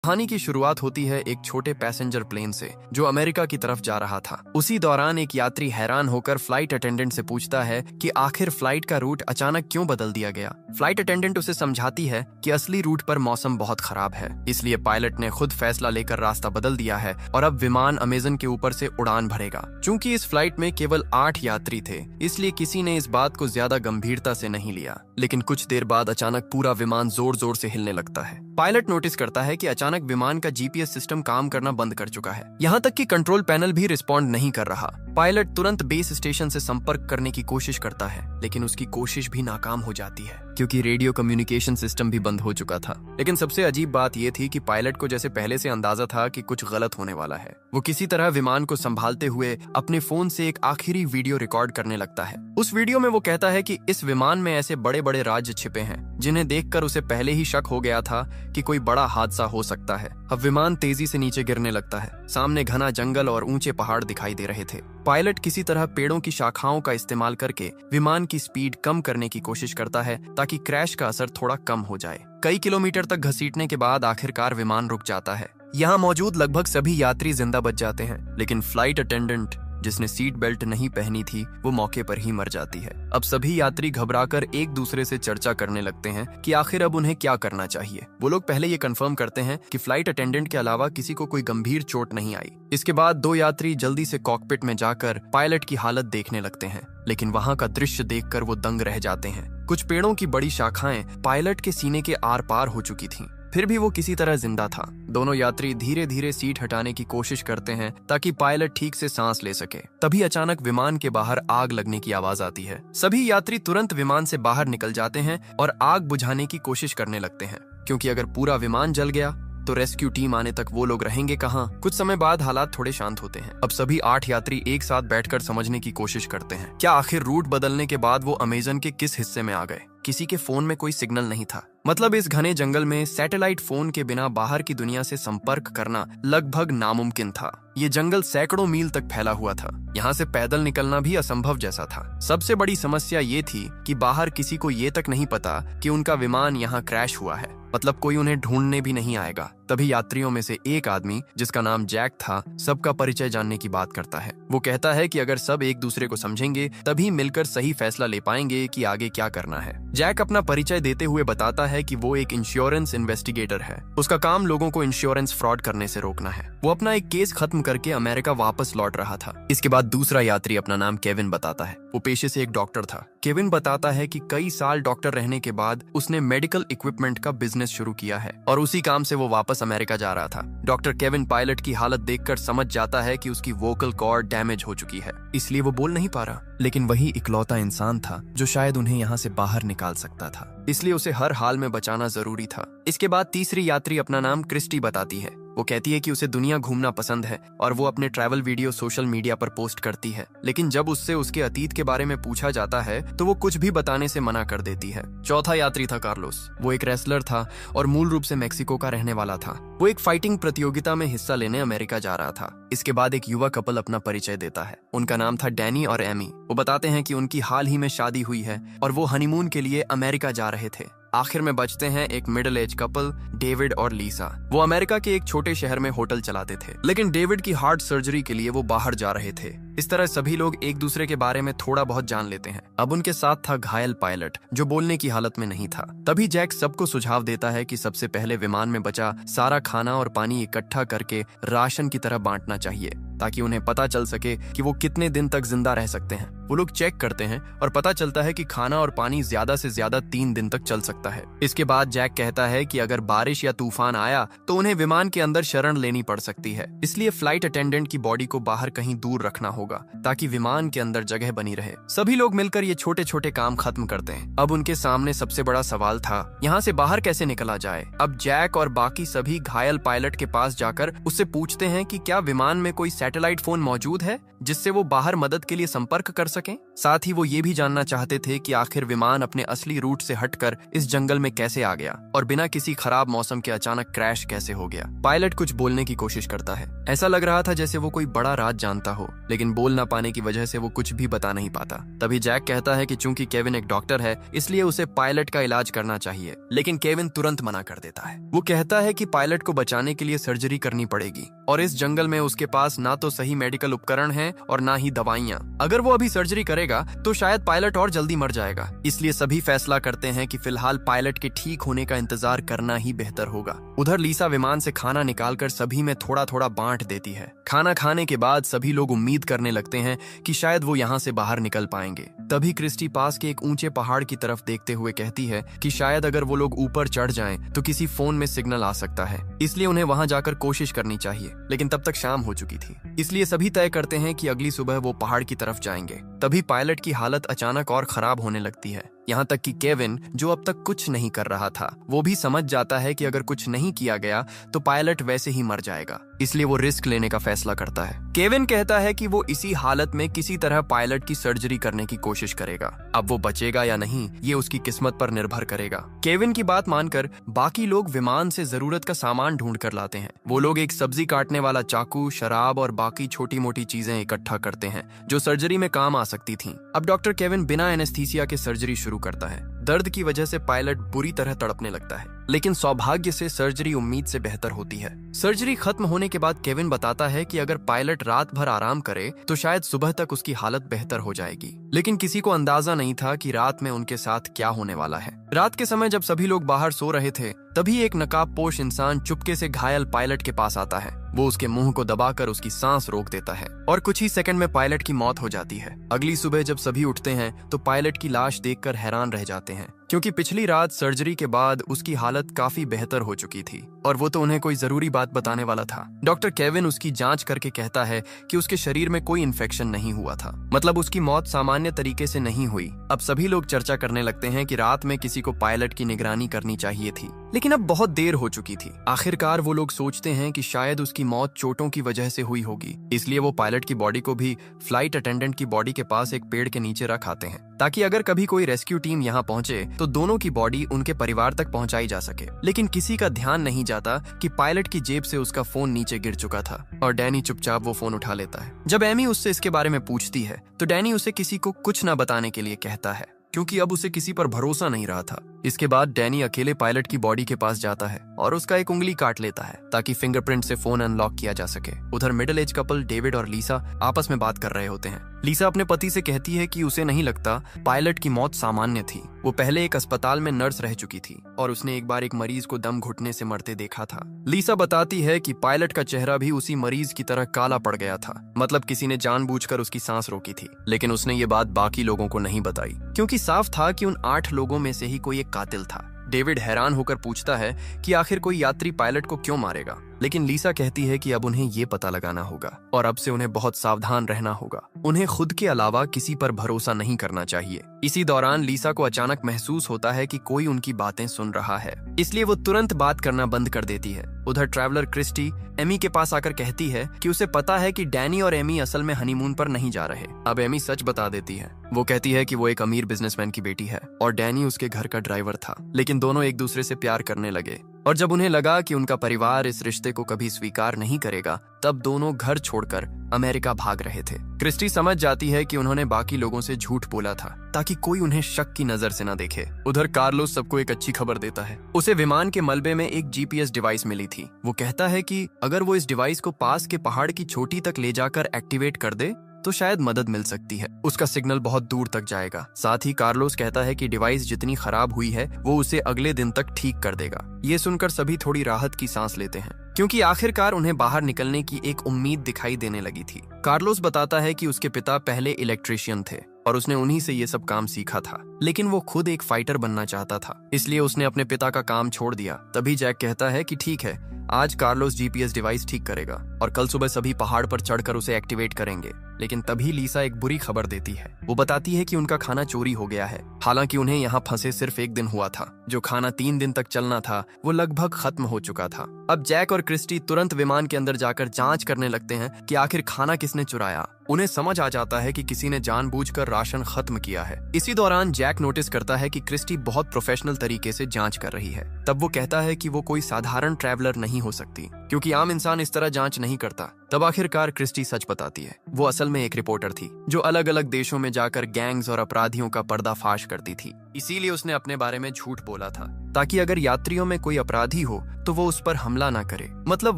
कहानी की शुरुआत होती है एक छोटे पैसेंजर प्लेन से जो अमेरिका की तरफ जा रहा था। उसी दौरान एक यात्री हैरान होकर फ्लाइट अटेंडेंट से पूछता है कि आखिर फ्लाइट का रूट अचानक क्यों बदल दिया गया। फ्लाइट अटेंडेंट उसे समझाती है कि असली रूट पर मौसम बहुत खराब है, इसलिए पायलट ने खुद फैसला लेकर रास्ता बदल दिया है और अब विमान अमेज़न के ऊपर से उड़ान भरेगा। चूंकि इस फ्लाइट में केवल 8 यात्री थे, इसलिए किसी ने इस बात को ज्यादा गंभीरता से नहीं लिया। लेकिन कुछ देर बाद अचानक पूरा विमान जोर जोर से हिलने लगता है। पायलट नोटिस करता है कि अचानक विमान का जीपीएस सिस्टम काम करना बंद कर चुका है, यहाँ तक कि कंट्रोल पैनल भी रिस्पॉन्ड नहीं कर रहा। पायलट तुरंत बेस स्टेशन से संपर्क करने की कोशिश करता है, लेकिन उसकी कोशिश भी नाकाम हो जाती है क्योंकि रेडियो कम्युनिकेशन सिस्टम भी बंद हो चुका था। लेकिन सबसे अजीब बात यह थी कि पायलट को जैसे पहले से अंदाजा था कि कुछ गलत होने वाला है। वो किसी तरह विमान को संभालते हुए अपने फोन से एक आखिरी वीडियो रिकॉर्ड करने लगता है। उस वीडियो में वो कहता है कि इस विमान में ऐसे बड़े बड़े राज्य छिपे हैं जिन्हें देखकर उसे पहले ही शक हो गया था कि कोई बड़ा हादसा हो सकता है। अब विमान तेजी से नीचे गिरने लगता है। सामने घना जंगल और ऊंचे पहाड़ दिखाई दे रहे थे। पायलट किसी तरह पेड़ों की शाखाओं का इस्तेमाल करके विमान की स्पीड कम करने की कोशिश करता है ताकि क्रैश का असर थोड़ा कम हो जाए। कई किलोमीटर तक घसीटने के बाद आखिरकार विमान रुक जाता है। यहाँ मौजूद लगभग सभी यात्री जिंदा बच जाते हैं, लेकिन फ्लाइट अटेंडेंट जिसने सीट बेल्ट नहीं पहनी थी वो मौके पर ही मर जाती है। अब सभी यात्री घबराकर एक दूसरे से चर्चा करने लगते हैं कि आखिर अब उन्हें क्या करना चाहिए। वो लोग पहले ये कंफर्म करते हैं कि फ्लाइट अटेंडेंट के अलावा किसी को कोई गंभीर चोट नहीं आई। इसके बाद 2 यात्री जल्दी से कॉकपिट में जाकर पायलट की हालत देखने लगते हैं, लेकिन वहाँ का दृश्य देखकर वो दंग रह जाते हैं। कुछ पेड़ों की बड़ी शाखाएं पायलट के सीने के आर पार हो चुकी थीं, फिर भी वो किसी तरह जिंदा था। दोनों यात्री धीरे धीरे सीट हटाने की कोशिश करते हैं ताकि पायलट ठीक से सांस ले सके। तभी अचानक विमान के बाहर आग लगने की आवाज आती है। सभी यात्री तुरंत विमान से बाहर निकल जाते हैं और आग बुझाने की कोशिश करने लगते हैं, क्योंकि अगर पूरा विमान जल गया तो रेस्क्यू टीम आने तक वो लोग रहेंगे कहाँ। कुछ समय बाद हालात थोड़े शांत होते हैं। अब सभी 8 यात्री एक साथ बैठकर समझने की कोशिश करते हैं क्या आखिर रूट बदलने के बाद वो अमेज़न के किस हिस्से में आ गए। किसी के फोन में कोई सिग्नल नहीं था, मतलब इस घने जंगल में सैटेलाइट फोन के बिना बाहर की दुनिया से संपर्क करना लगभग नामुमकिन था। ये जंगल सैकड़ों मील तक फैला हुआ था, यहाँ से पैदल निकलना भी असंभव जैसा था। सबसे बड़ी समस्या ये थी कि बाहर किसी को ये तक नहीं पता कि उनका विमान यहाँ क्रैश हुआ है, मतलब कोई उन्हें ढूंढने भी नहीं आएगा। तभी यात्रियों में से एक आदमी जिसका नाम जैक था सबका परिचय जानने की बात करता है। वो कहता है कि अगर सब एक दूसरे को समझेंगे तभी मिलकर सही फैसला ले पाएंगे कि आगे क्या करना है। जैक अपना परिचय देते हुए बताता है कि वो एक इंश्योरेंस इन्वेस्टिगेटर है। उसका काम लोगों को इंश्योरेंस फ्रॉड करने से रोकना है। वो अपना एक केस खत्म करके अमेरिका वापस लौट रहा था। इसके बाद दूसरा यात्री अपना नाम केविन बताता है। वो पेशे से एक डॉक्टर था। केविन बताता है कि कई साल डॉक्टर रहने के बाद उसने मेडिकल इक्विपमेंट का बिजनेस शुरू किया है और उसी काम से वो वापस अमेरिका जा रहा था। डॉक्टर केविन पायलट की हालत देखकर समझ जाता है कि उसकी वोकल कॉर्ड डैमेज हो चुकी है, इसलिए वो बोल नहीं पा रहा। लेकिन वही इकलौता इंसान था जो शायद उन्हें यहाँ से बाहर निकाल सकता था, इसलिए उसे हर हाल में बचाना जरूरी था। इसके बाद तीसरी यात्री अपना नाम क्रिस्टी बताती है। वो कहती है कि उसे दुनिया घूमना पसंद है और वो अपने ट्रैवल वीडियो सोशल मीडिया पर पोस्ट करती है, लेकिन जब उससे उसके अतीत के बारे में पूछा जाता है तो वो कुछ भी बताने से मना कर देती है। चौथा यात्री था कार्लोस। वो एक रेसलर था और मूल रूप से मेक्सिको का रहने वाला था। वो एक फाइटिंग प्रतियोगिता में हिस्सा लेने अमेरिका जा रहा था। इसके बाद एक युवा कपल अपना परिचय देता है। उनका नाम था डैनी और एमी। वो बताते हैं कि उनकी हाल ही में शादी हुई है और वो हनीमून के लिए अमेरिका जा रहे थे। आखिर में बचते हैं एक मिडिल एज कपल, डेविड और लीसा। वो अमेरिका के एक छोटे शहर में होटल चलाते थे, लेकिन डेविड की हार्ट सर्जरी के लिए वो बाहर जा रहे थे। इस तरह सभी लोग एक दूसरे के बारे में थोड़ा बहुत जान लेते हैं। अब उनके साथ था घायल पायलट जो बोलने की हालत में नहीं था। तभी जैक सबको सुझाव देता है कि सबसे पहले विमान में बचा सारा खाना और पानी इकट्ठा करके राशन की तरह बांटना चाहिए, ताकि उन्हें पता चल सके कि वो कितने दिन तक जिंदा रह सकते हैं। वो लोग चेक करते हैं और पता चलता है कि खाना और पानी ज्यादा से ज्यादा 3 दिन तक चल सकता है। इसके बाद जैक कहता है कि अगर बारिश या तूफान आया तो उन्हें विमान के अंदर शरण लेनी पड़ सकती है, इसलिए फ्लाइट अटेंडेंट की बॉडी को बाहर कहीं दूर रखना होगा ताकि विमान के अंदर जगह बनी रहे। सभी लोग मिलकर ये छोटे छोटे काम खत्म करते हैं। अब उनके सामने सबसे बड़ा सवाल था यहाँ से बाहर कैसे निकला जाए। अब जैक और बाकी सभी घायल पायलट के पास जाकर उससे पूछते हैं कि क्या विमान में कोई सैटेलाइट फोन मौजूद है जिससे वो बाहर मदद के लिए संपर्क कर सकें। साथ ही वो ये भी जानना चाहते थे कि आखिर विमान अपने असली रूट से हटकर इस जंगल में कैसे आ गया और बिना किसी खराब मौसम के अचानक क्रैश कैसे हो गया। पायलट कुछ बोलने की कोशिश करता है। ऐसा लग रहा था जैसे वो कोई बड़ा राज जानता हो, लेकिन बोल ना पाने की वजह से वो कुछ भी बता नहीं पाता। तभी जैक कहता है कि चूंकि केविन एक डॉक्टर है इसलिए उसे पायलट का इलाज करना चाहिए, लेकिन केविन तुरंत मना कर देता है। वो कहता है कि पायलट को बचाने के लिए सर्जरी करनी पड़ेगी और इस जंगल में उसके पास ना तो सही मेडिकल उपकरण है और ना ही दवाइयां। अगर वो अभी सर्जरी करेगा तो शायद पायलट और जल्दी मर जाएगा। इसलिए सभी फैसला करते हैं कि फिलहाल पायलट के ठीक होने का इंतजार करना ही बेहतर होगा। उधर लीसा विमान से खाना निकालकर सभी में थोड़ा थोड़ा बांट देती है। खाना खाने के बाद सभी लोग उम्मीद करने लगते हैं कि शायद वो यहाँ से बाहर निकल पाएंगे। तभी क्रिस्टी पास के एक ऊंचे पहाड़ की तरफ देखते हुए कहती है कि शायद अगर वो लोग ऊपर चढ़ जाएं तो किसी फोन में सिग्नल आ सकता है, इसलिए उन्हें वहां जाकर कोशिश करनी चाहिए। लेकिन तब तक शाम हो चुकी थी, इसलिए सभी तय करते हैं कि अगली सुबह वो पहाड़ की तरफ जाएंगे। तभी पायलट की हालत अचानक और खराब होने लगती है, यहाँ तक कि केविन जो अब तक कुछ नहीं कर रहा था वो भी समझ जाता है कि अगर कुछ नहीं किया गया तो पायलट वैसे ही मर जाएगा। इसलिए वो रिस्क लेने का फैसला करता है। केविन कहता है कि वो इसी हालत में किसी तरह पायलट की सर्जरी करने की कोशिश करेगा। अब वो बचेगा या नहीं ये उसकी किस्मत पर निर्भर करेगा। केविन की बात मानकर बाकी लोग विमान से जरूरत का सामान ढूंढ कर लाते हैं। वो लोग एक सब्जी काटने वाला चाकू, शराब और बाकी छोटी मोटी चीजें इकट्ठा करते हैं जो सर्जरी में काम आ सकती थीं। अब डॉक्टर केविन बिना एनेस्थीसिया के सर्जरी शुरू करता है। दर्द की वजह से पायलट बुरी तरह तड़पने लगता है, लेकिन सौभाग्य से सर्जरी उम्मीद से बेहतर होती है। सर्जरी खत्म होने के बाद केविन बताता है कि अगर पायलट रात भर आराम करे तो शायद सुबह तक उसकी हालत बेहतर हो जाएगी। लेकिन किसी को अंदाजा नहीं था कि रात में उनके साथ क्या होने वाला है। रात के समय जब सभी लोग बाहर सो रहे थे तभी एक नकाबपोश इंसान चुपके से घायल पायलट के पास आता है। वो उसके मुंह को दबाकर उसकी सांस रोक देता है और कुछ ही सेकंड में पायलट की मौत हो जाती है। अगली सुबह जब सभी उठते हैं तो पायलट की लाश देखकर हैरान रह जाते हैं, क्योंकि पिछली रात सर्जरी के बाद उसकी हालत काफी बेहतर हो चुकी थी और वो तो उन्हें कोई जरूरी बात बताने वाला था। डॉक्टर केविन उसकी जांच करके कहता है कि उसके शरीर में कोई इन्फेक्शन नहीं हुआ था, मतलब उसकी मौत सामान्य तरीके से नहीं हुई। अब सभी लोग चर्चा करने लगते हैं कि रात में किसी को पायलट की निगरानी करनी चाहिए थी, लेकिन अब बहुत देर हो चुकी थी। आखिरकार वो लोग सोचते हैं कि शायद उसकी मौत चोटों की वजह से हुई होगी, इसलिए वो पायलट की बॉडी को भी फ्लाइट अटेंडेंट की बॉडी के पास एक पेड़ के नीचे रख आते हैं, ताकि अगर कभी कोई रेस्क्यू टीम यहाँ पहुंचे तो दोनों की बॉडी उनके परिवार तक पहुंचाई जा सके। लेकिन किसी का ध्यान नहीं जाता कि पायलट की जेब से उसका फोन नीचे गिर चुका था और डैनी चुपचाप वो फोन उठा लेता है। जब एमी उससे इसके बारे में पूछती है तो डैनी उसे किसी को कुछ न बताने के लिए कहता है, क्योंकि अब उसे किसी पर भरोसा नहीं रहा था। इसके बाद डैनी अकेले पायलट की बॉडी के पास जाता है और उसका एक उंगली काट लेता है ताकि फिंगरप्रिंट से फोन अनलॉक किया जा सके। उधर मिडिल एज कपल डेविड और लीसा आपस में बात कर रहे होते हैं। लीसा अपने पति से कहती है कि उसे नहीं लगता पायलट की मौत सामान्य थी। वो पहले एक अस्पताल में नर्स रह चुकी थी और उसने एक बार एक मरीज को दम घुटने से मरते देखा था। लीसा बताती है कि पायलट का चेहरा भी उसी मरीज की तरह काला पड़ गया था, मतलब किसी ने जानबूझकर उसकी सांस रोकी थी। लेकिन उसने ये बात बाकी लोगों को नहीं बताई, क्योंकि साफ था कि उन 8 लोगों में से ही कोई एक कातिल था। डेविड हैरान होकर पूछता है कि आखिर कोई यात्री पायलट को क्यों मारेगा, लेकिन लीसा कहती है कि अब उन्हें ये पता लगाना होगा और अब से उन्हें बहुत सावधान रहना होगा। उन्हें खुद के अलावा किसी पर भरोसा नहीं करना चाहिए। इसी दौरान लीसा को अचानक महसूस होता है कि कोई उनकी बातें सुन रहा है, इसलिए वो तुरंत बात करना बंद कर देती है। उधर ट्रैवलर क्रिस्टी एमी के पास आकर कहती है कि उसे पता है कि डैनी और एमी असल में हनीमून पर नहीं जा रहे। अब एमी सच बता देती है। वो कहती है कि वो एक अमीर बिजनेसमैन की बेटी है और डैनी उसके घर का ड्राइवर था, लेकिन दोनों एक दूसरे से प्यार करने लगे और जब उन्हें लगा कि उनका परिवार इस रिश्ते को कभी स्वीकार नहीं करेगा तब दोनों घर छोड़कर अमेरिका भाग रहे थे। क्रिस्टी समझ जाती है कि उन्होंने बाकी लोगों से झूठ बोला था ताकि कोई उन्हें शक की नजर से न देखे। उधर कार्लोस सबको एक अच्छी खबर देता है। उसे विमान के मलबे में एक जीपीएस डिवाइस मिली थी। वो कहता है कि अगर वो इस डिवाइस को पास के पहाड़ की चोटी तक ले जाकर एक्टिवेट कर दे तो शायद मदद मिल सकती है। उसका सिग्नल बहुत दूर तक जाएगा। साथ ही कार्लोस कहता है कि डिवाइस जितनी खराब हुई है वो उसे अगले दिन तक ठीक कर देगा। ये सुनकर सभी थोड़ी राहत की सांस लेते हैं, क्योंकि आखिरकार उन्हें बाहर निकलने की एक उम्मीद दिखाई देने लगी थी। कार्लोस बताता है कि उसके पिता पहले इलेक्ट्रिशियन थे और उसने उन्हीं से ये सब काम सीखा था, लेकिन वो खुद एक फाइटर बनना चाहता था, इसलिए उसने अपने पिता का काम छोड़ दिया। तभी जैक कहता है कि ठीक है, आज कार्लोस जीपीएस डिवाइस ठीक करेगा और कल सुबह सभी पहाड़ पर चढ़कर उसे एक्टिवेट करेंगे। लेकिन तभी लीसा एक बुरी खबर देती है। वो बताती है कि उनका खाना चोरी हो गया है। हालांकि उन्हें यहाँ फंसे सिर्फ एक दिन हुआ था। जो खाना 3 दिन तक चलना था वो लगभग खत्म हो चुका था। अब जैक और क्रिस्टी तुरंत विमान के अंदर जाकर जांच करने लगते हैं कि आखिर खाना किसने चुराया। उन्हें समझ आ जाता है कि किसी ने जानबूझकर राशन खत्म किया है। इसी दौरान जैक नोटिस करता है कि क्रिस्टी बहुत प्रोफेशनल तरीके से जांच कर रही है। तब वो कहता है कि वो कोई साधारण ट्रैवलर नहीं हो सकती, क्योंकि आम इंसान इस तरह जांच नहीं करता। तब आखिरकार क्रिस्टी सच बताती है। वो असल में एक रिपोर्टर थी जो अलग अलग देशों में जाकर गैंग्स और अपराधियों का पर्दाफाश करती थी। इसीलिए उसने अपने बारे में झूठ बोला था, ताकि अगर यात्रियों में कोई अपराधी हो तो वो उस पर हमला ना करे। मतलब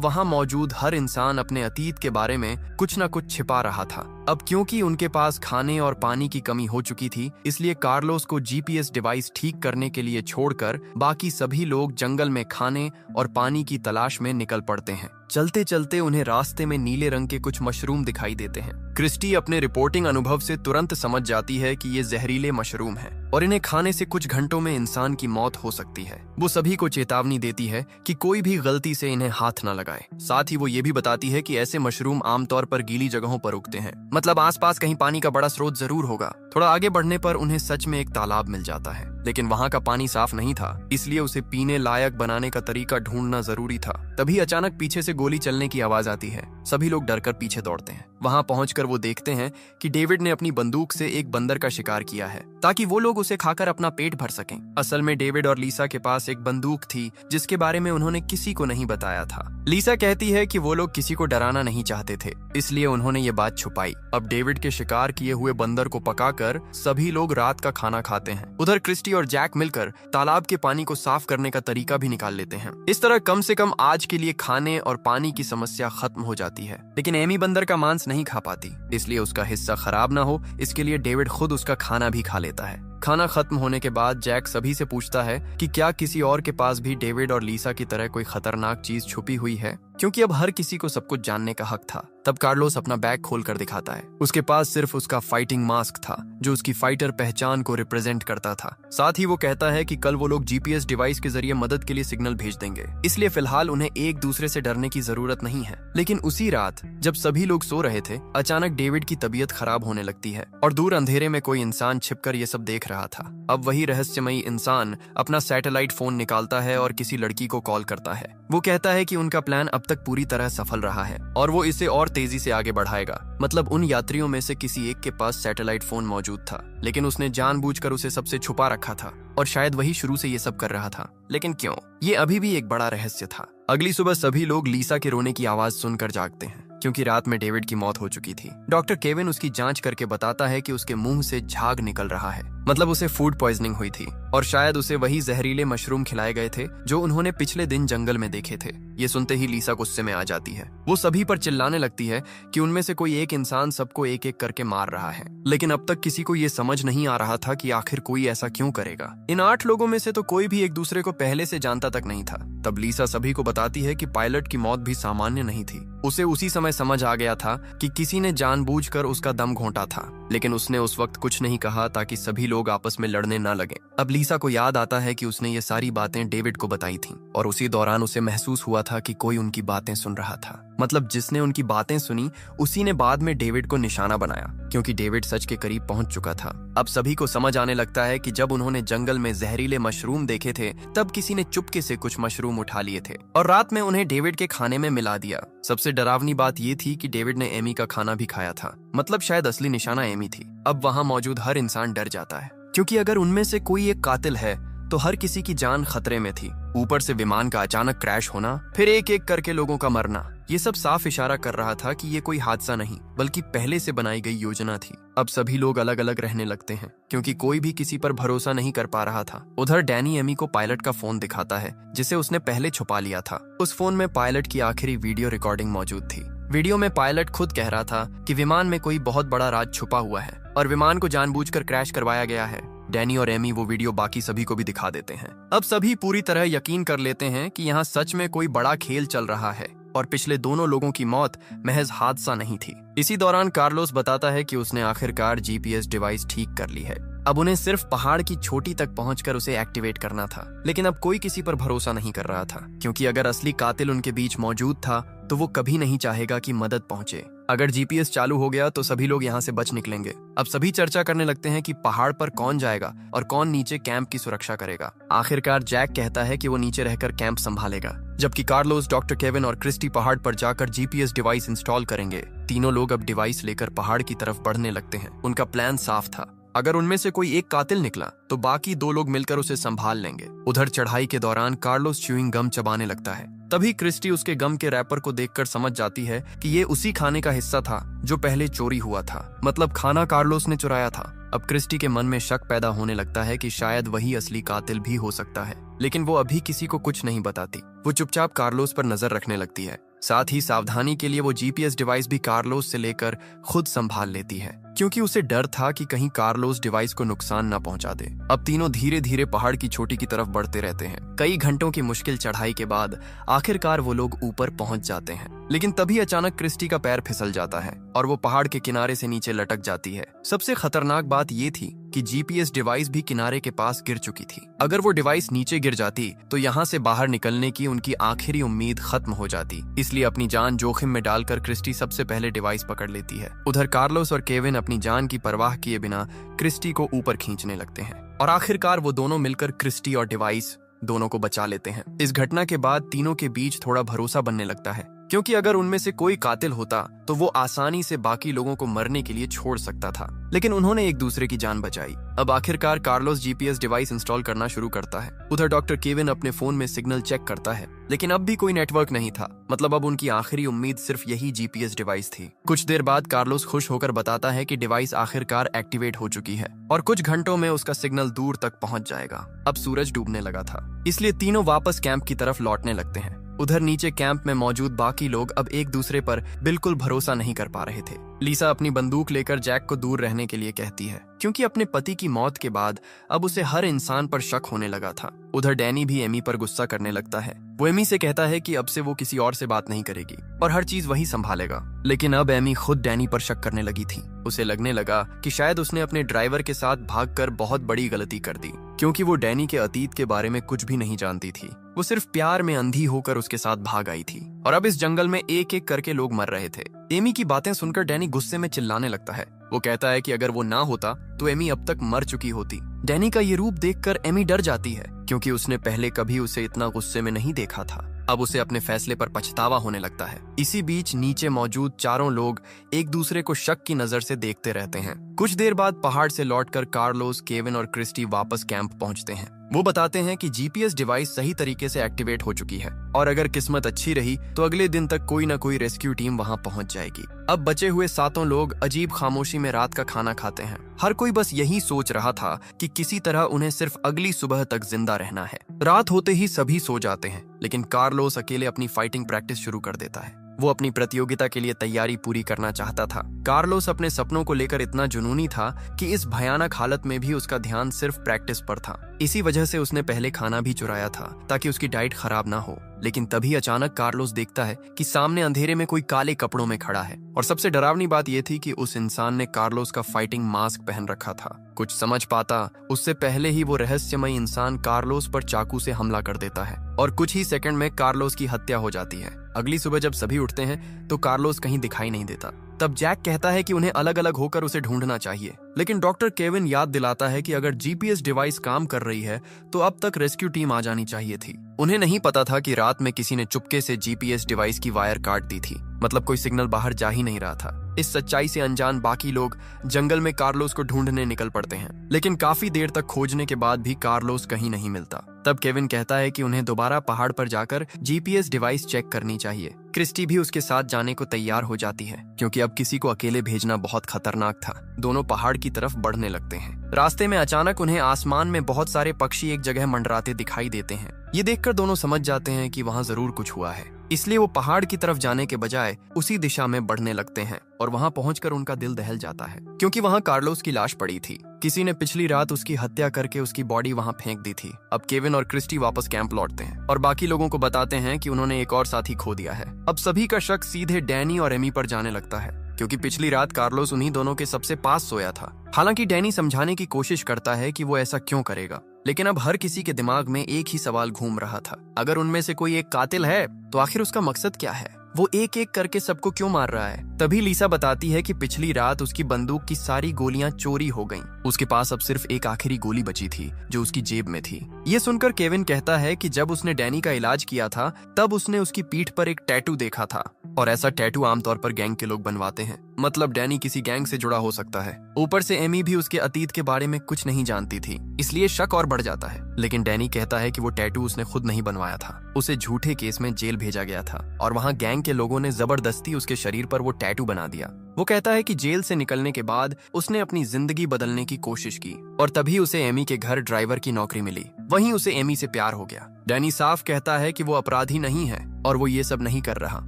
वहाँ मौजूद हर इंसान अपने अतीत के बारे में कुछ न कुछ छिपा रहा था। अब क्योंकि उनके पास खाने और पानी की कमी हो चुकी थी, इसलिए कार्लोस को जीपीएस डिवाइस ठीक करने के लिए छोड़कर बाकी सभी लोग जंगल में खाने और पानी की तलाश में निकल पड़ते हैं। चलते चलते उन्हें रास्ते में नीले रंग के कुछ मशरूम दिखाई देते हैं। क्रिस्टी अपने रिपोर्टिंग अनुभव से तुरंत समझ जाती है कि ये जहरीले मशरूम हैं और इन्हें खाने से कुछ घंटों में इंसान की मौत हो सकती है। वो सभी को चेतावनी देती है कि कोई भी गलती से इन्हें हाथ न लगाए। साथ ही वो ये भी बताती है कि ऐसे मशरूम आमतौर पर गीली जगहों पर उगते हैं, मतलब आसपास कहीं पानी का बड़ा स्रोत जरूर होगा। थोड़ा आगे बढ़ने पर उन्हें सच में एक तालाब मिल जाता है, लेकिन वहाँ का पानी साफ नहीं था, इसलिए उसे पीने लायक बनाने का तरीका ढूंढना जरूरी था। तभी अचानक पीछे से गोली चलने की आवाज आती है। सभी लोग डरकर पीछे दौड़ते हैं। वहाँ पहुंचकर वो देखते हैं कि डेविड ने अपनी बंदूक से एक बंदर का शिकार किया है, ताकि वो लोग उसे खाकर अपना पेट भर सकें। असल में डेविड और लीसा के पास एक बंदूक थी जिसके बारे में उन्होंने किसी को नहीं बताया था। लीसा कहती है कि वो लोग किसी को डराना नहीं चाहते थे, इसलिए उन्होंने ये बात छुपाई। अब डेविड के शिकार किए हुए बंदर को पकाकर सभी लोग रात का खाना खाते हैं। उधर क्रिस्टी और जैक मिलकर तालाब के पानी को साफ करने का तरीका भी निकाल लेते हैं। इस तरह कम से कम आज के लिए खाने और पानी की समस्या खत्म हो जाती है। लेकिन एमी बंदर का मांस नहीं खा पाती, इसलिए उसका हिस्सा खराब ना हो इसके लिए डेविड खुद उसका खाना भी खा लेता है। खाना खत्म होने के बाद जैक सभी से पूछता है कि क्या किसी और के पास भी डेविड और लीसा की तरह कोई खतरनाक चीज छुपी हुई है, क्योंकि अब हर किसी को सब कुछ जानने का हक था। तब कार्लोस अपना बैग खोलकर दिखाता है। उसके पास सिर्फ उसका फाइटिंग मास्क था जो उसकी फाइटर पहचान को रिप्रेजेंट करता था। साथ ही वो कहता है कि कल वो लोग जीपीएस डिवाइस के जरिए मदद के लिए सिग्नल भेज देंगे, इसलिए फिलहाल उन्हें एक दूसरे से डरने की जरूरत नहीं है। लेकिन उसी रात जब सभी लोग सो रहे थे, अचानक डेविड की तबीयत खराब होने लगती है और दूर अंधेरे में कोई इंसान छिपकर ये सब देख रहा था। अब वही रहस्यमयी इंसान अपना सैटेलाइट फोन निकालता है और किसी लड़की को कॉल करता है। वो कहता है कि उनका प्लान अब तक पूरी तरह सफल रहा है और वो इसे और तेजी से आगे बढ़ाएगा। मतलब उन यात्रियों में से किसी एक के पास सैटेलाइट फोन मौजूद था, लेकिन उसने जानबूझकर उसे सबसे छुपा रखा था और शायद वही शुरू से ये सब कर रहा था। लेकिन क्यों, ये अभी भी एक बड़ा रहस्य था। अगली सुबह सभी लोग लीसा के रोने की आवाज सुनकर जागते हैं, क्योंकि रात में डेविड की मौत हो चुकी थी। डॉक्टर केविन उसकी जांच करके बताता है कि उसके मुंह से झाग निकल रहा है, मतलब उसे फूड पॉइजनिंग हुई थी और शायद उसे वही जहरीले मशरूम खिलाए गए थे जो उन्होंने पिछले दिन जंगल में देखे थे। ये सुनते ही लीसा गुस्से में आ जाती है। वो सभी पर चिल्लाने लगती है कि उनमें से कोई एक इंसान सबको एक एक करके मार रहा है, लेकिन अब तक किसी को ये समझ नहीं आ रहा था कि आखिर कोई ऐसा क्यों करेगा। इन 8 लोगों में से तो कोई भी एक दूसरे को पहले से जानता तक नहीं था। तब लीसा सभी को बताती है कि पायलट की मौत भी सामान्य नहीं थी। उसे उसी समय समझ आ गया था कि किसी ने जानबूझकर उसका दम घोंटा था, लेकिन उसने उस वक्त कुछ नहीं कहा ताकि सभी लोग आपस में लड़ने न लगे। अब लीसा को याद आता है कि उसने ये सारी बातें डेविड को बताई थीं और उसी दौरान उसे महसूस हुआ था कि कोई उनकी बातें सुन रहा था। मतलब जिसने उनकी बातें सुनी उसी ने बाद में डेविड को निशाना बनाया, क्योंकि डेविड सच के करीब पहुंच चुका था। अब सभी को समझ आने लगता है कि जब उन्होंने जंगल में जहरीले मशरूम देखे थे, तब किसी ने चुपके से कुछ मशरूम उठा लिए थे और रात में उन्हें डेविड के खाने में मिला दिया। सबसे डरावनी बात ये थी कि डेविड ने एमी का खाना भी खाया था, मतलब शायद असली निशाना एमी थी। अब वहाँ मौजूद हर इंसान डर जाता है, क्योंकि अगर उनमें से कोई एक कातिल है तो हर किसी की जान खतरे में थी। ऊपर से विमान का अचानक क्रैश होना, फिर एक एक करके लोगों का मरना, ये सब साफ इशारा कर रहा था कि ये कोई हादसा नहीं बल्कि पहले से बनाई गई योजना थी। अब सभी लोग अलग अलग रहने लगते हैं, क्योंकि कोई भी किसी पर भरोसा नहीं कर पा रहा था। उधर डैनी एमी को पायलट का फोन दिखाता है जिसे उसने पहले छुपा लिया था। उस फोन में पायलट की आखिरी वीडियो रिकॉर्डिंग मौजूद थी। वीडियो में पायलट खुद कह रहा था कि विमान में कोई बहुत बड़ा राज छुपा हुआ है और विमान को जानबूझकर क्रैश करवाया गया है। डैनी और एमी वो वीडियो बाकी सभी को भी दिखा देते हैं। अब सभी पूरी तरह यकीन कर लेते हैं कि यहाँ सच में कोई बड़ा खेल चल रहा है। और पिछले दोनों लोगों की मौत महज हादसा नहीं थी। इसी दौरान कार्लोस बताता है कि उसने आखिरकार जीपीएस डिवाइस ठीक कर ली है। अब उन्हें सिर्फ पहाड़ की चोटी तक पहुंचकर उसे एक्टिवेट करना था। लेकिन अब कोई किसी पर भरोसा नहीं कर रहा था, क्योंकि अगर असली कातिल उनके बीच मौजूद था तो वो कभी नहीं चाहेगा कि मदद पहुंचे। अगर जीपीएस चालू हो गया तो सभी लोग यहाँ से बच निकलेंगे। अब सभी चर्चा करने लगते हैं कि पहाड़ पर कौन जाएगा और कौन नीचे कैंप की सुरक्षा करेगा। आखिरकार जैक कहता है कि वो नीचे रहकर कैंप संभालेगा, जबकि कार्लोस, डॉक्टर केविन और क्रिस्टी पहाड़ पर जाकर जीपीएस डिवाइस इंस्टॉल करेंगे। तीनों लोग अब डिवाइस लेकर पहाड़ की तरफ बढ़ने लगते हैं। उनका प्लान साफ था, अगर उनमें से कोई एक कातिल निकला तो बाकी दो लोग मिलकर उसे संभाल लेंगे। उधर चढ़ाई के दौरान कार्लोस च्यूइंग गम चबाने लगता है। तभी क्रिस्टी उसके गम के रैपर को देखकर समझ जाती है कि ये उसी खाने का हिस्सा था जो पहले चोरी हुआ था, मतलब खाना कार्लोस ने चुराया था। अब क्रिस्टी के मन में शक पैदा होने लगता है कि शायद वही असली कातिल भी हो सकता है, लेकिन वो अभी किसी को कुछ नहीं बताती। वो चुपचाप कार्लोस पर नजर रखने लगती है। साथ ही सावधानी के लिए वो जीपीएस डिवाइस भी कार्लोस से लेकर खुद संभाल लेती है, क्योंकि उसे डर था कि कहीं कार्लोस डिवाइस को नुकसान न पहुंचा दे। अब तीनों धीरे धीरे पहाड़ की चोटी की तरफ बढ़ते रहते हैं। कई घंटों की मुश्किल चढ़ाई के बाद आखिरकार वो लोग ऊपर पहुंच जाते हैं, लेकिन तभी अचानक क्रिस्टी का पैर फिसल जाता है और वो पहाड़ के किनारे से नीचे लटक जाती है। सबसे खतरनाक बात ये थी कि जीपीएस डिवाइस भी किनारे के पास गिर चुकी थी। अगर वो डिवाइस नीचे गिर जाती तो यहाँ से बाहर निकलने की उनकी आखिरी उम्मीद खत्म हो जाती। इसलिए अपनी जान जोखिम में डालकर क्रिस्टी सबसे पहले डिवाइस पकड़ लेती है। उधर कार्लोस और केविन अपनी जान की परवाह किए बिना क्रिस्टी को ऊपर खींचने लगते हैं और आखिरकार वो दोनों मिलकर क्रिस्टी और डिवाइस दोनों को बचा लेते हैं। इस घटना के बाद तीनों के बीच थोड़ा भरोसा बनने लगता है, क्योंकि अगर उनमें से कोई कातिल होता तो वो आसानी से बाकी लोगों को मरने के लिए छोड़ सकता था, लेकिन उन्होंने एक दूसरे की जान बचाई। अब आखिरकार कार्लोस जीपीएस डिवाइस इंस्टॉल करना शुरू करता है। उधर डॉक्टर केविन अपने फोन में सिग्नल चेक करता है, लेकिन अब भी कोई नेटवर्क नहीं था। मतलब अब उनकी आखिरी उम्मीद सिर्फ यही जीपीएस डिवाइस थी। कुछ देर बाद कार्लोस खुश होकर बताता है कि डिवाइस आखिरकार एक्टिवेट हो चुकी है और कुछ घंटों में उसका सिग्नल दूर तक पहुंच जाएगा। अब सूरज डूबने लगा था, इसलिए तीनों वापस कैंप की तरफ लौटने लगते हैं। उधर नीचे कैंप में मौजूद बाकी लोग अब एक दूसरे पर बिल्कुल भरोसा नहीं कर पा रहे थे। लीसा अपनी बंदूक लेकर जैक को दूर रहने के लिए कहती है, क्योंकि अपने पति की मौत के बाद अब उसे हर इंसान पर शक होने लगा था। उधर डैनी भी एमी पर गुस्सा करने लगता है। वो एमी से कहता है कि अब से वो किसी और से बात नहीं करेगी और हर चीज वही संभालेगा। लेकिन अब एमी खुद डैनी पर शक करने लगी थी। उसे लगने लगा कि शायद उसने अपने ड्राइवर के साथ भागकर बहुत बड़ी गलती कर दी, क्योंकि वो डैनी के अतीत के बारे में कुछ भी नहीं जानती थी। वो सिर्फ प्यार में अंधी होकर उसके साथ भाग आई थी और अब इस जंगल में एक एक करके लोग मर रहे थे। एमी की बातें सुनकर डैनी गुस्से में चिल्लाने लगता है। वो कहता है कि अगर वो ना होता तो एमी अब तक मर चुकी होती। डैनी का ये रूप देखकर एमी डर जाती है, क्योंकि उसने पहले कभी उसे इतना गुस्से में नहीं देखा था। अब उसे अपने फैसले पर पछतावा होने लगता है। इसी बीच नीचे मौजूद चारों लोग एक दूसरे को शक की नजर से देखते रहते हैं। कुछ देर बाद पहाड़ से लौटकर कार्लोस, केविन और क्रिस्टी वापस कैंप पहुंचते हैं। वो बताते हैं कि जीपीएस डिवाइस सही तरीके से एक्टिवेट हो चुकी है और अगर किस्मत अच्छी रही तो अगले दिन तक कोई न कोई रेस्क्यू टीम वहां पहुंच जाएगी। अब बचे हुए सातों लोग अजीब खामोशी में रात का खाना खाते हैं। हर कोई बस यही सोच रहा था कि किसी तरह उन्हें सिर्फ अगली सुबह तक जिंदा रहना है। रात होते ही सभी सो जाते हैं, लेकिन कार्लोस अकेले अपनी फाइटिंग प्रैक्टिस शुरू कर देता है। वो अपनी प्रतियोगिता के लिए तैयारी पूरी करना चाहता था। कार्लोस अपने सपनों को लेकर इतना जुनूनी था कि इस भयानक हालत में भी उसका ध्यान सिर्फ प्रैक्टिस पर था। इसी वजह से उसने पहले खाना भी चुराया था ताकि उसकी डाइट खराब ना हो। लेकिन तभी अचानक कार्लोस देखता है कि सामने अंधेरे में कोई काले कपड़ों में खड़ा है और सबसे डरावनी बात यह थी कि उस इंसान ने कार्लोस का फाइटिंग मास्क पहन रखा था। कुछ समझ पाता उससे पहले ही वो रहस्यमय इंसान कार्लोस पर चाकू से हमला कर देता है और कुछ ही सेकंड में कार्लोस की हत्या हो जाती है। अगली सुबह जब सभी उठते हैं तो कार्लोस कहीं दिखाई नहीं देता। तब जैक कहता है कि उन्हें अलग अलग होकर उसे ढूंढना चाहिए, लेकिन डॉक्टर केविन याद दिलाता है कि अगर जीपीएस डिवाइस काम कर रही है तो अब तक रेस्क्यू टीम आ जानी चाहिए थी। उन्हें नहीं पता था कि रात में किसी ने चुपके से जीपीएस डिवाइस की वायर काट दी थी, मतलब कोई सिग्नल बाहर जा ही नहीं रहा था। इस सच्चाई से अनजान बाकी लोग जंगल में कार्लोस को ढूंढने निकल पड़ते हैं, लेकिन काफी देर तक खोजने के बाद भी कार्लोस कहीं नहीं मिलता। तब केविन कहता है कि उन्हें दोबारा पहाड़ पर जाकर जीपीएस डिवाइस चेक करनी चाहिए। क्रिस्टी भी उसके साथ जाने को तैयार हो जाती है, क्योंकि अब किसी को अकेले भेजना बहुत खतरनाक था। दोनों पहाड़ की तरफ बढ़ने लगते हैं। रास्ते में अचानक उन्हें आसमान में बहुत सारे पक्षी एक जगह मंडराते दिखाई देते हैं। ये देखकर दोनों समझ जाते हैं कि वहाँ जरूर कुछ हुआ है। इसलिए वो पहाड़ की तरफ जाने के बजाय उसी दिशा में बढ़ने लगते हैं और वहां पहुंचकर उनका दिल दहल जाता है, क्योंकि वहां कार्लोस की लाश पड़ी थी। किसी ने पिछली रात उसकी हत्या करके उसकी बॉडी वहां फेंक दी थी। अब केविन और क्रिस्टी वापस कैंप लौटते हैं और बाकी लोगों को बताते हैं कि उन्होंने एक और साथी खो दिया है। अब सभी का शक सीधे डैनी और एमी पर जाने लगता है, क्योंकि पिछली रात कार्लोस उन्हीं दोनों के सबसे पास सोया था। हालांकि डैनी समझाने की कोशिश करता है कि वो ऐसा क्यों करेगा, लेकिन अब हर किसी के दिमाग में एक ही सवाल घूम रहा था, अगर उनमें से कोई एक कातिल है तो आखिर उसका मकसद क्या है? वो एक एक करके सबको क्यों मार रहा है? तभी लिसा बताती है कि पिछली रात उसकी बंदूक की सारी गोलियां चोरी हो गईं। उसके पास अब सिर्फ एक आखिरी गोली बची थी जो उसकी जेब में थी। ये सुनकर केविन कहता है कि जब उसने डैनी का इलाज किया था तब उसने उसकी पीठ पर एक टैटू देखा था, और ऐसा टैटू आमतौर पर गैंग के लोग बनवाते हैं, मतलब डैनी किसी गैंग से जुड़ा हो सकता है। ऊपर से एमी भी उसके अतीत के बारे में कुछ नहीं जानती थी, इसलिए शक और बढ़ जाता है। लेकिन डैनी कहता है कि वो टैटू उसने खुद नहीं बनवाया था, उसे झूठे केस में जेल भेजा गया था और वहाँ गैंग के लोगों ने जबरदस्ती उसके शरीर पर वो टैटू बना दिया। वो कहता है कि जेल से निकलने के बाद उसने अपनी जिंदगी बदलने की कोशिश की और तभी उसे एमी के घर ड्राइवर की नौकरी मिली। वहीं उसे एमी से प्यार हो गया। डैनी साफ कहता है कि वो अपराधी नहीं है और वो ये सब नहीं कर रहा।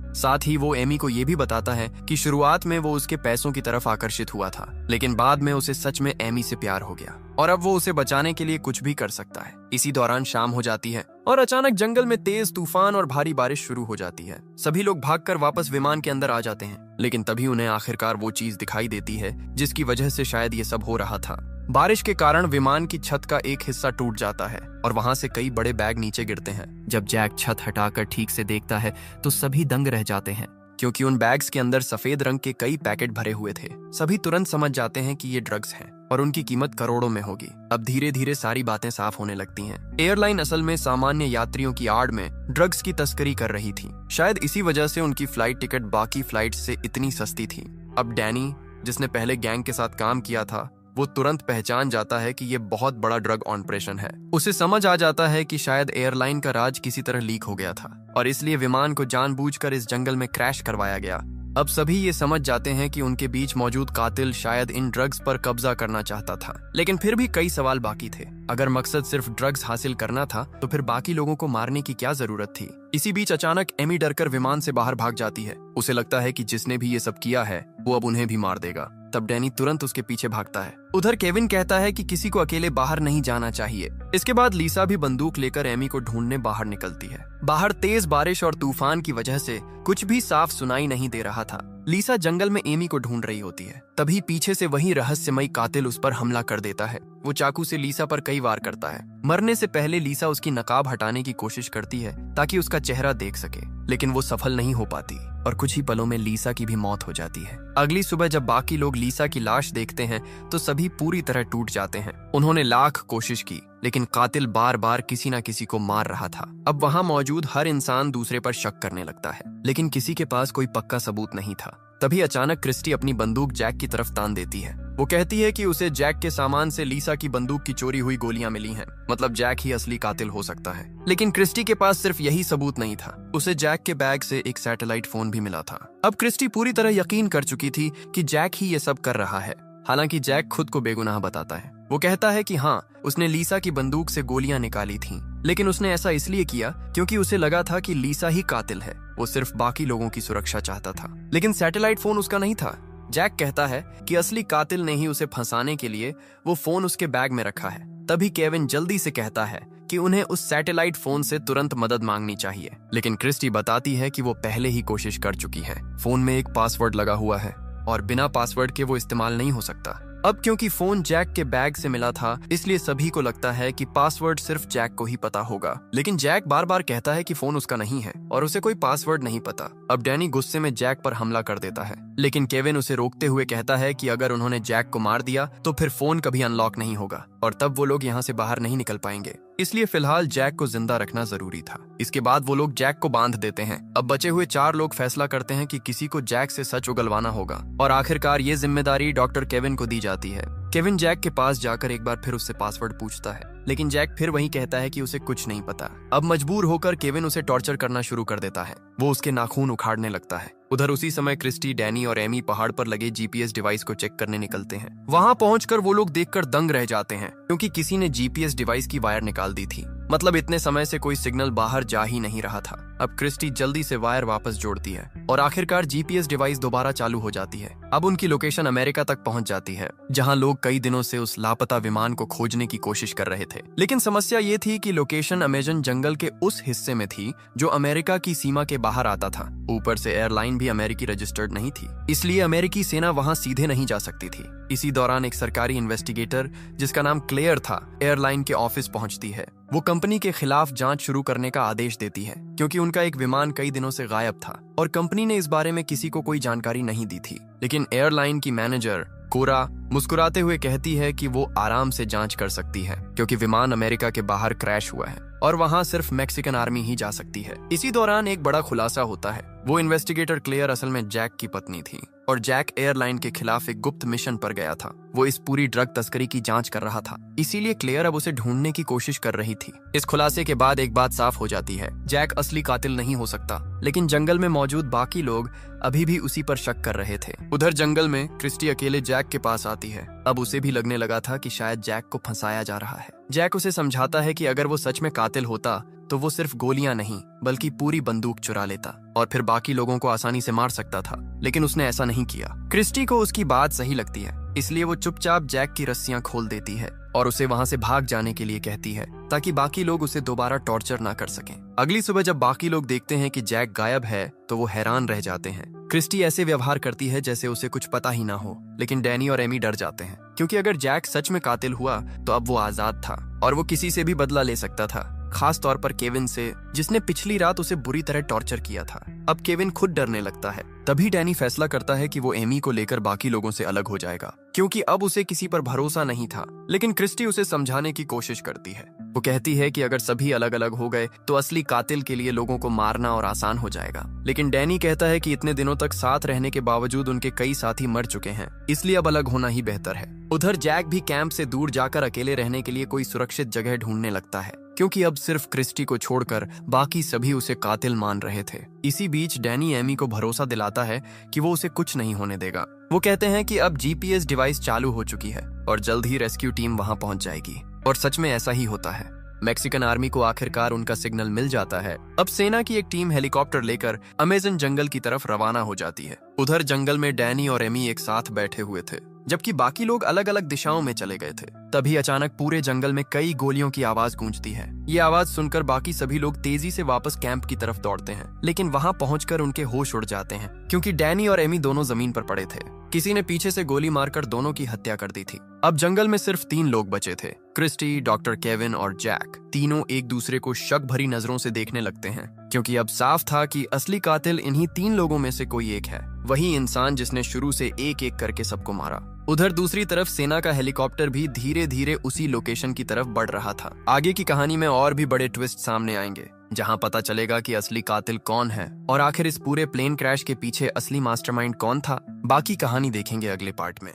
साथ ही वो एमी को ये भी बताता है कि शुरुआत में वो उसके पैसों की तरफ आकर्षित हुआ था, लेकिन बाद में उसे सच में एमी से प्यार हो गया और अब वो उसे बचाने के लिए कुछ भी कर सकता है। इसी दौरान शाम हो जाती है और अचानक जंगल में तेज तूफान और भारी बारिश शुरू हो जाती है। सभी लोग भागकर वापस विमान के अंदर आ जाते हैं, लेकिन तभी उन्हें आखिरकार वो चीज दिखाई देती है जिसकी वजह से शायद ये सब हो रहा था। बारिश के कारण विमान की छत का एक हिस्सा टूट जाता है और वहां से कई बड़े बैग नीचे गिरते हैं। जब जैक छत हटाकर ठीक से देखता है तो सभी दंग रह जाते हैं, क्योंकि उन बैग्स के अंदर सफेद रंग के कई पैकेट भरे हुए थे। सभी तुरंत समझ जाते हैं कि ये ड्रग्स हैं और उनकी कीमत करोड़ों में होगी। अब धीरे धीरे सारी बातें साफ होने लगती हैं। एयरलाइन असल में सामान्य यात्रियों की आड़ में ड्रग्स की तस्करी कर रही थी। शायद इसी वजह से उनकी फ्लाइट टिकट बाकी फ्लाइट से इतनी सस्ती थी। अब डैनी, जिसने पहले गैंग के साथ काम किया था, वो तुरंत पहचान जाता है कि ये बहुत बड़ा ड्रग ऑपरेशन है। उसे समझ आ जाता है कि शायद एयरलाइन का राज किसी तरह लीक हो गया था और इसलिए विमान को जानबूझकर इस जंगल में क्रैश करवाया गया। अब सभी ये समझ जाते हैं कि उनके बीच मौजूद कातिल शायद इन ड्रग्स पर कब्जा करना चाहता था, लेकिन फिर भी कई सवाल बाकी थे। अगर मकसद सिर्फ ड्रग्स हासिल करना था तो फिर बाकी लोगों को मारने की क्या जरूरत थी? इसी बीच अचानक एमी डरकर विमान से बाहर भाग जाती है। उसे लगता है कि जिसने भी ये सब किया है वो अब उन्हें भी मार देगा। तब डैनी तुरंत उसके पीछे भागता है। उधर केविन कहता है कि किसी को अकेले बाहर नहीं जाना चाहिए। इसके बाद लिसा भी बंदूक लेकर एमी को ढूंढने बाहर निकलती है। बाहर तेज बारिश और तूफान की वजह से कुछ भी साफ सुनाई नहीं दे रहा था। लिसा जंगल में एमी को ढूंढ रही होती है, तभी पीछे से वही रहस्यमयी कातिल उस पर हमला कर देता है। वो चाकू से लिसा पर कई वार करता है। मरने से पहले लिसा उसकी नकाब हटाने की कोशिश करती है ताकि उसका चेहरा देख सके, लेकिन वो सफल नहीं हो पाती और कुछ ही पलों में लिसा की भी मौत हो जाती है। अगली सुबह जब बाकी लोग लिसा की लाश देखते हैं तो सभी पूरी तरह टूट जाते हैं। उन्होंने लाख कोशिश की, लेकिन कातिल बार बार किसी न किसी को मार रहा था। अब वहां मौजूद हर इंसान दूसरे पर शक करने लगता है, लेकिन किसी के पास कोई पक्का सबूत नहीं था। तभी अचानक क्रिस्टी अपनी बंदूक जैक की तरफ तान देती है। वो कहती है कि उसे जैक के सामान से लिसा की बंदूक की चोरी हुई गोलियां मिली हैं, मतलब जैक ही असली कातिल हो सकता है। लेकिन क्रिस्टी के पास सिर्फ यही सबूत नहीं था, उसे जैक के बैग से एक सैटेलाइट फोन भी मिला था। अब क्रिस्टी पूरी तरह यकीन कर चुकी थी कि जैक ही ये सब कर रहा है। हालांकि जैक खुद को बेगुनाह बताता है। वो कहता है कि हाँ, उसने लिसा की बंदूक से गोलियां निकाली थीं, लेकिन उसने ऐसा इसलिए किया क्योंकि उसे लगा था कि लिसा ही कातिल है। वो सिर्फ बाकी लोगों की सुरक्षा चाहता था, लेकिन सैटेलाइट फोन उसका नहीं था। जैक कहता है कि असली कातिल ने ही उसे फंसाने के लिए वो फोन उसके बैग में रखा है। तभी केविन जल्दी से कहता है कि उन्हें उस सैटेलाइट फोन से तुरंत मदद मांगनी चाहिए, लेकिन क्रिस्टी बताती है कि वो पहले ही कोशिश कर चुकी है। फोन में एक पासवर्ड लगा हुआ है और बिना पासवर्ड के वो इस्तेमाल नहीं हो सकता। अब क्योंकि फोन जैक के बैग से मिला था, इसलिए सभी को लगता है कि पासवर्ड सिर्फ जैक को ही पता होगा। लेकिन जैक बार बार कहता है कि फोन उसका नहीं है और उसे कोई पासवर्ड नहीं पता। अब डैनी गुस्से में जैक पर हमला कर देता है, लेकिन केविन उसे रोकते हुए कहता है कि अगर उन्होंने जैक को मार दिया तो फिर फोन कभी अनलॉक नहीं होगा और तब वो लोग यहाँ से बाहर नहीं निकल पाएंगे। इसलिए फिलहाल जैक को जिंदा रखना जरूरी था। इसके बाद वो लोग जैक को बांध देते हैं। अब बचे हुए 4 लोग फैसला करते हैं कि किसी को जैक से सच उगलवाना होगा और आखिरकार ये जिम्मेदारी डॉक्टर केविन को दी जाती है। केविन जैक के पास जाकर एक बार फिर उससे पासवर्ड पूछता है, लेकिन जैक फिर वही कहता है कि उसे कुछ नहीं पता। अब मजबूर होकर केविन उसे टॉर्चर करना शुरू कर देता है। वो उसके नाखून उखाड़ने लगता है। उधर उसी समय क्रिस्टी, डैनी और एमी पहाड़ पर लगे जीपीएस डिवाइस को चेक करने निकलते हैं। वहां पहुंचकर वो लोग देखकर दंग रह जाते हैं, क्योंकि किसी ने जीपीएस डिवाइस की वायर निकाल दी थी। मतलब इतने समय से कोई सिग्नल बाहर जा ही नहीं रहा था। अब क्रिस्टी जल्दी से वायर वापस जोड़ती है और आखिरकार जीपीएस डिवाइस दोबारा चालू हो जाती है। अब उनकी लोकेशन अमेरिका तक पहुंच जाती है, जहां लोग कई दिनों से उस लापता विमान को खोजने की कोशिश कर रहे थे। लेकिन समस्या ये थी कि लोकेशन अमेजन जंगल के उस हिस्से में थी जो अमेरिका की सीमा के बाहर आता था। ऊपर से एयरलाइन भी अमेरिकी रजिस्टर्ड नहीं थी, इसलिए अमेरिकी सेना वहां सीधे नहीं जा सकती थी। इसी दौरान एक सरकारी इन्वेस्टिगेटर जिसका नाम क्लेयर था, एयरलाइन के ऑफिस पहुंचती है। वो कंपनी के खिलाफ जांच शुरू करने का आदेश देती है, क्योंकि उनका एक विमान कई दिनों से गायब था और कंपनी ने इस बारे में किसी को कोई जानकारी नहीं दी थी। लेकिन एयरलाइन की मैनेजर कोरा मुस्कुराते हुए कहती है कि वो आराम से जांच कर सकती है, क्योंकि विमान अमेरिका के बाहर क्रैश हुआ है और वहां सिर्फ मैक्सिकन आर्मी ही जा सकती है। इसी दौरान एक बड़ा खुलासा होता है। वो इन्वेस्टिगेटर क्लेयर असल में जैक की पत्नी थी और जैक एयरलाइन के खिलाफ एक गुप्त मिशन पर गया था। वो इस पूरी ड्रग तस्करी की जांच कर रहा था, इसीलिए क्लेयर अब उसे ढूंढने की कोशिश कर रही थी। इस खुलासे के बाद एक बात साफ हो जाती है, जैक असली कातिल नहीं हो सकता, लेकिन जंगल में मौजूद बाकी लोग अभी भी उसी पर शक कर रहे थे। उधर जंगल में क्रिस्टी अकेले जैक के पास आती है। अब उसे भी लगने लगा था कि शायद जैक को फंसाया जा रहा है। जैक उसे समझाता है कि अगर वो सच में कातिल होता तो वो सिर्फ गोलियां नहीं बल्कि पूरी बंदूक चुरा लेता और फिर बाकी लोगों को आसानी से मार सकता था, लेकिन उसने ऐसा नहीं किया। क्रिस्टी को उसकी बात सही लगती है, इसलिए वो चुपचाप जैक की रस्सियां खोल देती है और उसे वहां से भाग जाने के लिए कहती है, ताकि बाकी लोग उसे दोबारा टॉर्चर ना कर सकें। अगली सुबह जब बाकी लोग देखते हैं कि जैक गायब है तो वो हैरान रह जाते हैं। क्रिस्टी ऐसे व्यवहार करती है जैसे उसे कुछ पता ही ना हो, लेकिन डैनी और एमी डर जाते हैं, क्योंकि अगर जैक सच में कातिल हुआ तो अब वो आजाद था और वो किसी से भी बदला ले सकता था, खास तौर पर केविन से, जिसने पिछली रात उसे बुरी तरह टॉर्चर किया था। अब केविन खुद डरने लगता है। तभी डैनी फैसला करता है कि वो एमी को लेकर बाकी लोगों से अलग हो जाएगा, क्योंकि अब उसे किसी पर भरोसा नहीं था। लेकिन क्रिस्टी उसे समझाने की कोशिश करती है। वो कहती है कि अगर सभी अलग अलग हो गए तो असली कातिल के लिए लोगों को मारना और आसान हो जाएगा। लेकिन डैनी कहता है कि इतने दिनों तक साथ रहने के बावजूद उनके कई साथी मर चुके हैं, इसलिए अब अलग होना ही बेहतर है। उधर जैक भी कैंप से दूर जाकर अकेले रहने के लिए कोई सुरक्षित जगह ढूंढने लगता है, क्योंकि अब सिर्फ क्रिस्टी को छोड़कर बाकी सभी उसे कातिल मान रहे थे। इसी बीच डैनी एमी को भरोसा दिलाता है कि वो उसे कुछ नहीं होने देगा। वो कहते हैं कि अब जीपीएस डिवाइस चालू हो चुकी है और जल्द ही रेस्क्यू टीम वहां पहुंच जाएगी। और सच में ऐसा ही होता है। मैक्सिकन आर्मी को आखिरकार उनका सिग्नल मिल जाता है। अब सेना की एक टीम हेलीकॉप्टर लेकर अमेजन जंगल की तरफ रवाना हो जाती है। उधर जंगल में डैनी और एमी एक साथ बैठे हुए थे, जबकि बाकी लोग अलग अलग दिशाओं में चले गए थे। तभी अचानक पूरे जंगल में कई गोलियों की आवाज गूंजती है। ये आवाज सुनकर बाकी सभी लोग तेजी से वापस कैंप की तरफ दौड़ते हैं, लेकिन वहां पहुंचकर उनके होश उड़ जाते हैं, क्योंकि डैनी और एमी दोनों जमीन पर पड़े थे। किसी ने पीछे से गोली मारकर दोनों की हत्या कर दी थी। अब जंगल में सिर्फ 3 लोग बचे थे, क्रिस्टी, डॉक्टर केविन और जैक। तीनों एक दूसरे को शक भरी नजरों से देखने लगते हैं, क्योंकि अब साफ था कि असली कातिल इन्हीं 3 लोगों में से कोई एक है, वही इंसान जिसने शुरू से एक एक करके सबको मारा। उधर दूसरी तरफ सेना का हेलीकॉप्टर भी धीरे धीरे उसी लोकेशन की तरफ बढ़ रहा था। आगे की कहानी में और भी बड़े ट्विस्ट सामने आएंगे, जहां पता चलेगा कि असली कातिल कौन है और आखिर इस पूरे प्लेन क्रैश के पीछे असली मास्टरमाइंड कौन था। बाकी कहानी देखेंगे अगले पार्ट में।